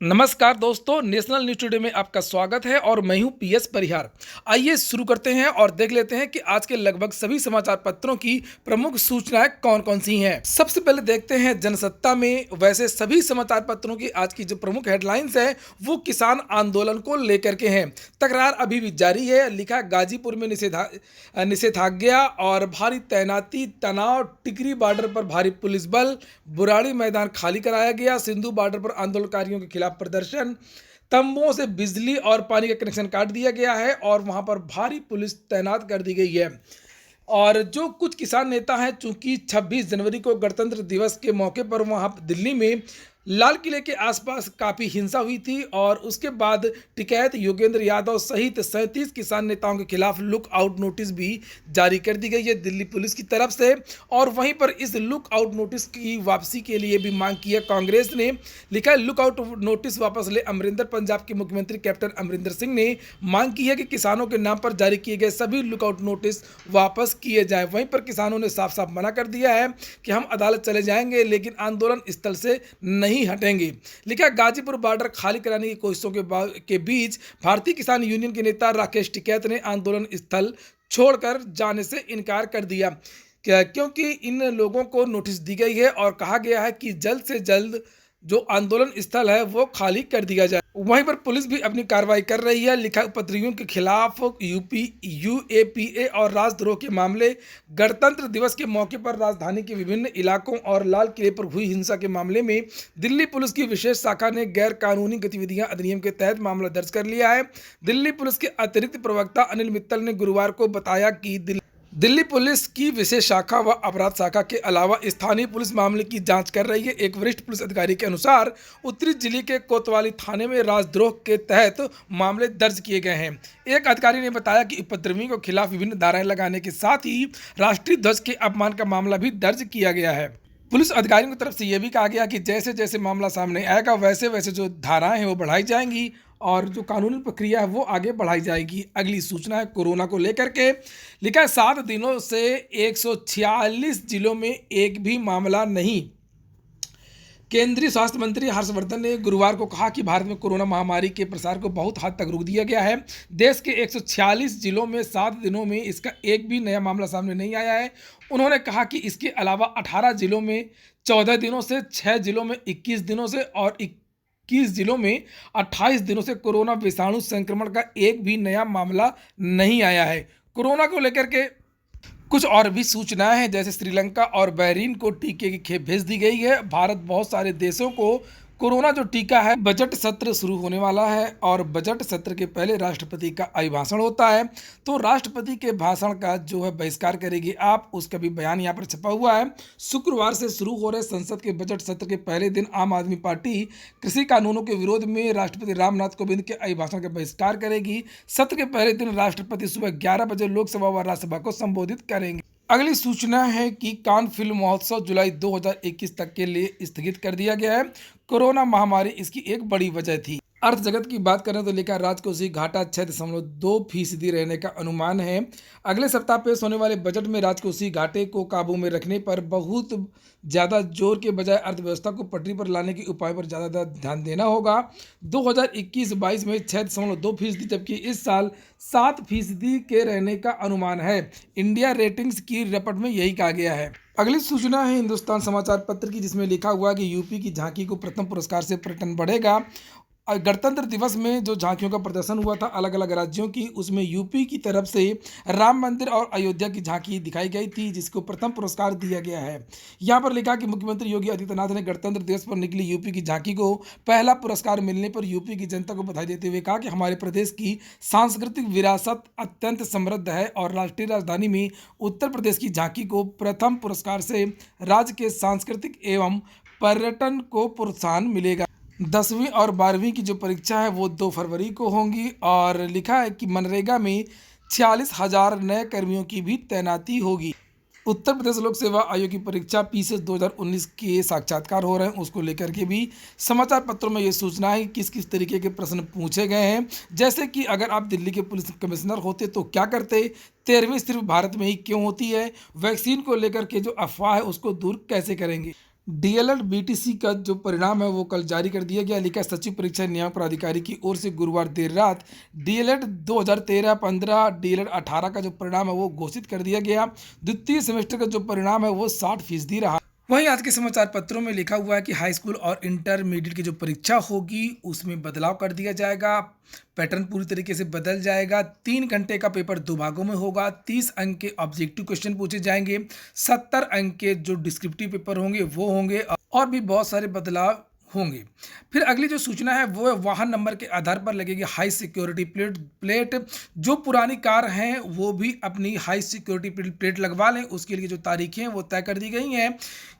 नमस्कार दोस्तों, national news today में आपका स्वागत है और मैं हूं पीएस परिहार। आइए शुरू करते हैं और देख लेते हैं कि आज के लगभग सभी समाचार पत्रों की प्रमुख सूचनाएं कौन-कौन सी हैं। सबसे पहले देखते हैं जनसत्ता में। वैसे सभी समाचार पत्रों की आज की जो प्रमुख हेडलाइंस है वो किसान आंदोलन को लेकर के हैं। तकरार अभी भी जारी है। लिखा है गाजीपुर में निषेधाज्ञा और भारी तैनाती, तनाव, टिकरी बॉर्डर पर भारी पुलिस बल, बुराड़ी मैदान खाली कराया गया, सिंधु बॉर्डर पर आंदोलनकारियों के खिलाफ प्रदर्शन, तंबुओं से बिजली और पानी का कनेक्शन काट दिया गया है और वहां पर भारी पुलिस तैनात कर दी गई है। और जो कुछ किसान नेता हैं, चूंकि 26 जनवरी को गणतंत्र दिवस के मौके पर वहां दिल्ली में लाल किले के आसपास काफ़ी हिंसा हुई थी और उसके बाद टिकैत योगेंद्र यादव सहित 37 किसान नेताओं के खिलाफ लुक आउट नोटिस भी जारी कर दी गई है दिल्ली पुलिस की तरफ से। और वहीं पर इस लुक आउट नोटिस की वापसी के लिए भी मांग की है कांग्रेस ने। लिखा है लुक आउट नोटिस वापस ले अमरिंदर। पंजाब के मुख्यमंत्री कैप्टन अमरिंदर सिंह ने मांग की है कि किसानों के नाम पर जारी किए गए सभी लुक आउट नोटिस वापस किए जाएं। वहीं पर किसानों ने साफ साफ मना कर दिया है कि हम अदालत चले जाएंगे लेकिन आंदोलन स्थल से नहीं हटेंगे। लिखा गाजीपुर बॉर्डर खाली कराने की कोशिशों के बीच भारतीय किसान यूनियन के नेता राकेश टिकैत ने आंदोलन स्थल छोड़कर जाने से इनकार कर दिया क्योंकि इन लोगों को नोटिस दी गई है और कहा गया है कि जल्द से जल्द जो आंदोलन स्थल है वो खाली कर दिया जाए। वहीं पर पुलिस भी अपनी कार्रवाई कर रही है। लिखा उपद्रवियों के खिलाफ यूएपीए और राजद्रोह के मामले, गणतंत्र दिवस के मौके पर राजधानी के विभिन्न इलाकों और लाल किले पर हुई हिंसा के मामले में दिल्ली पुलिस की विशेष शाखा ने गैर कानूनी गतिविधियां अधिनियम के तहत मामला दर्ज कर लिया है। दिल्ली पुलिस के अतिरिक्त प्रवक्ता अनिल मित्तल ने गुरुवार को बताया कि दिल्ली पुलिस की विशेष शाखा व अपराध शाखा के अलावा स्थानीय पुलिस मामले की जांच कर रही है। एक वरिष्ठ पुलिस अधिकारी के अनुसार उत्तरी जिले के कोतवाली थाने में राजद्रोह के तहत मामले दर्ज किए गए हैं। एक अधिकारी ने बताया कि उपद्रवियों के खिलाफ विभिन्न धाराएं लगाने के साथ ही राष्ट्रीय ध्वज के अपमान का मामला भी दर्ज किया गया है। पुलिस अधिकारियों की तरफ से यह भी कहा गया कि जैसे जैसे मामला सामने आएगा वैसे वैसे जो धाराएं हैं वो बढ़ाई जाएंगी और जो कानूनी प्रक्रिया है वो आगे बढ़ाई जाएगी। अगली सूचना है कोरोना को लेकर के। लिखा है 7 दिनों से 146 जिलों में एक भी मामला नहीं। केंद्रीय स्वास्थ्य मंत्री हर्षवर्धन ने गुरुवार को कहा कि भारत में कोरोना महामारी के प्रसार को बहुत हद तक रोक दिया गया है। देश के 146 जिलों में 7 दिनों में इसका एक भी नया मामला सामने नहीं आया है। उन्होंने कहा कि इसके अलावा 18 जिलों में 14 दिनों से, 6 जिलों में 21 दिनों से और 21 जिलों में 28 दिनों से कोरोना विषाणु संक्रमण का एक भी नया मामला नहीं आया है। कोरोना को लेकर के कुछ और भी सूचनाएं हैं, जैसे श्रीलंका और बहरीन को टीके की खेप भेज दी गई है। भारत बहुत सारे देशों को कोरोना जो टीका है, बजट सत्र शुरू होने वाला है और बजट सत्र के पहले राष्ट्रपति का अभिभाषण होता है। तो राष्ट्रपति के भाषण का जो है बहिष्कार करेगी आप, उसका भी बयान यहाँ पर छपा हुआ है। शुक्रवार से शुरू हो रहे संसद के बजट सत्र के पहले दिन आम आदमी पार्टी कृषि कानूनों के विरोध में राष्ट्रपति रामनाथ कोविंद के अभिभाषण का बहिष्कार करेगी। सत्र के पहले दिन राष्ट्रपति सुबह 11 बजे लोकसभा व राज्यसभा को संबोधित करेंगे। अगली सूचना है कि कान फिल्म महोत्सव जुलाई 2021 तक के लिए स्थगित कर दिया गया है। कोरोना महामारी इसकी एक बड़ी वजह थी। अर्थ जगत की बात करें तो लेकर राजकोषीय घाटा 6.2% रहने का अनुमान है। अगले सप्ताह पेश होने वाले बजट में राजकोषीय घाटे को काबू में रखने पर बहुत ज़्यादा जोर के बजाय अर्थव्यवस्था को पटरी पर लाने के उपाय पर ज़्यादा ध्यान देना होगा। 2021-22 में 6.2%, जबकि इस साल 7% के रहने का अनुमान है। इंडिया रेटिंग्स की रिपोर्ट में यही कहा गया है। अगली सूचना है हिंदुस्तान समाचार पत्र की, जिसमें लिखा हुआ है कि यूपी की झांकी को प्रथम पुरस्कार से पर्यटन बढ़ेगा। गणतंत्र दिवस में जो झांकियों का प्रदर्शन हुआ था अलग अलग राज्यों की, उसमें यूपी की तरफ से राम मंदिर और अयोध्या की झांकी दिखाई गई थी, जिसको प्रथम पुरस्कार दिया गया है। यहाँ पर लिखा कि मुख्यमंत्री योगी आदित्यनाथ ने गणतंत्र दिवस पर निकली यूपी की झांकी को पहला पुरस्कार मिलने पर यूपी की जनता को बधाई देते हुए कहा कि हमारे प्रदेश की सांस्कृतिक विरासत अत्यंत समृद्ध है और राष्ट्रीय राजधानी में उत्तर प्रदेश की झांकी को प्रथम पुरस्कार से राज्य के सांस्कृतिक एवं पर्यटन को प्रोत्साहन मिलेगा। 10वीं और 12वीं की जो परीक्षा है वो 2 फरवरी को होंगी। और लिखा है कि मनरेगा में 46,000 नए कर्मियों की भी तैनाती होगी। उत्तर प्रदेश लोक सेवा आयोग की परीक्षा पीसीएस 2019 के साक्षात्कार हो रहे हैं, उसको लेकर के भी समाचार पत्रों में ये सूचना है किस किस तरीके के प्रश्न पूछे गए हैं। जैसे कि अगर आप दिल्ली के पुलिस कमिश्नर होते तो क्या करते, 13वीं सिर्फ भारत में ही क्यों होती है, वैक्सीन को लेकर के जो अफवाह है उसको दूर कैसे करेंगे। डीएलएड बीटीसी का जो परिणाम है वो कल जारी कर दिया गया। लिखा है, सचिव परीक्षा नियामक प्राधिकारी की ओर से गुरुवार देर रात डीएलएड 2013-15 डीएलएड 18 का जो परिणाम है वो घोषित कर दिया गया। द्वितीय सेमेस्टर का जो परिणाम है वो 60% रहा। वहीं आज के समाचार पत्रों में लिखा हुआ है कि हाई स्कूल और इंटरमीडिएट की जो परीक्षा होगी उसमें बदलाव कर दिया जाएगा। पैटर्न पूरी तरीके से बदल जाएगा। 3 घंटे का पेपर 2 भागों में होगा। 30 अंक के ऑब्जेक्टिव क्वेश्चन पूछे जाएंगे। 70 अंक के जो डिस्क्रिप्टिव पेपर होंगे वो होंगे और भी बहुत सारे बदलाव होंगे। फिर अगली जो सूचना है वो है वाहन नंबर के आधार पर लगेगी हाई सिक्योरिटी प्लेट। जो पुरानी कार हैं वो भी अपनी हाई सिक्योरिटी प्लेट लगवा लें। उसके लिए जो तारीखें वो तय कर दी गई हैं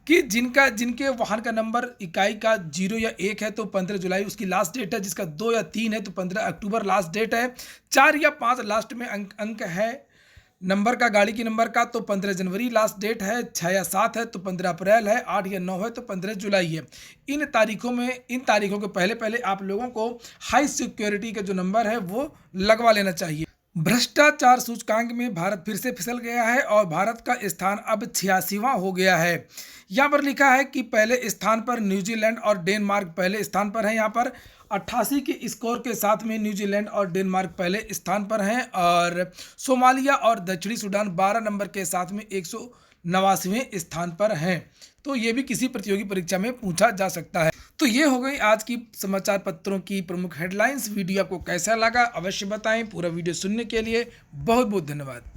कि जिनके वाहन का नंबर इकाई का 0 या 1 है तो 15 जुलाई उसकी लास्ट डेट है। जिसका 2 या 3 है तो 15 अक्टूबर लास्ट डेट है। 4 या 5 लास्ट में अंक है नंबर का, गाड़ी की नंबर का, तो 15 जनवरी लास्ट डेट है। 6 या 7 है तो 15 अप्रैल है। 8 या 9 है तो 15 जुलाई है। इन तारीखों के पहले आप लोगों को हाई सिक्योरिटी का जो नंबर है वो लगवा लेना चाहिए। भ्रष्टाचार सूचकांक में भारत फिर से फिसल गया है और भारत का स्थान अब 86वां हो गया है। यहाँ पर लिखा है कि पहले स्थान पर न्यूजीलैंड और डेनमार्क पहले स्थान पर है। यहाँ पर 88 के स्कोर के साथ में न्यूजीलैंड और डेनमार्क पहले स्थान पर हैं और सोमालिया और दक्षिणी सूडान 12 नंबर के साथ में 189वें स्थान पर हैं। तो ये भी किसी प्रतियोगी परीक्षा में पूछा जा सकता है। तो ये हो गई आज की समाचार पत्रों की प्रमुख हेडलाइंस। वीडियो आपको कैसा लगा अवश्य बताएं। पूरा वीडियो सुनने के लिए बहुत बहुत धन्यवाद।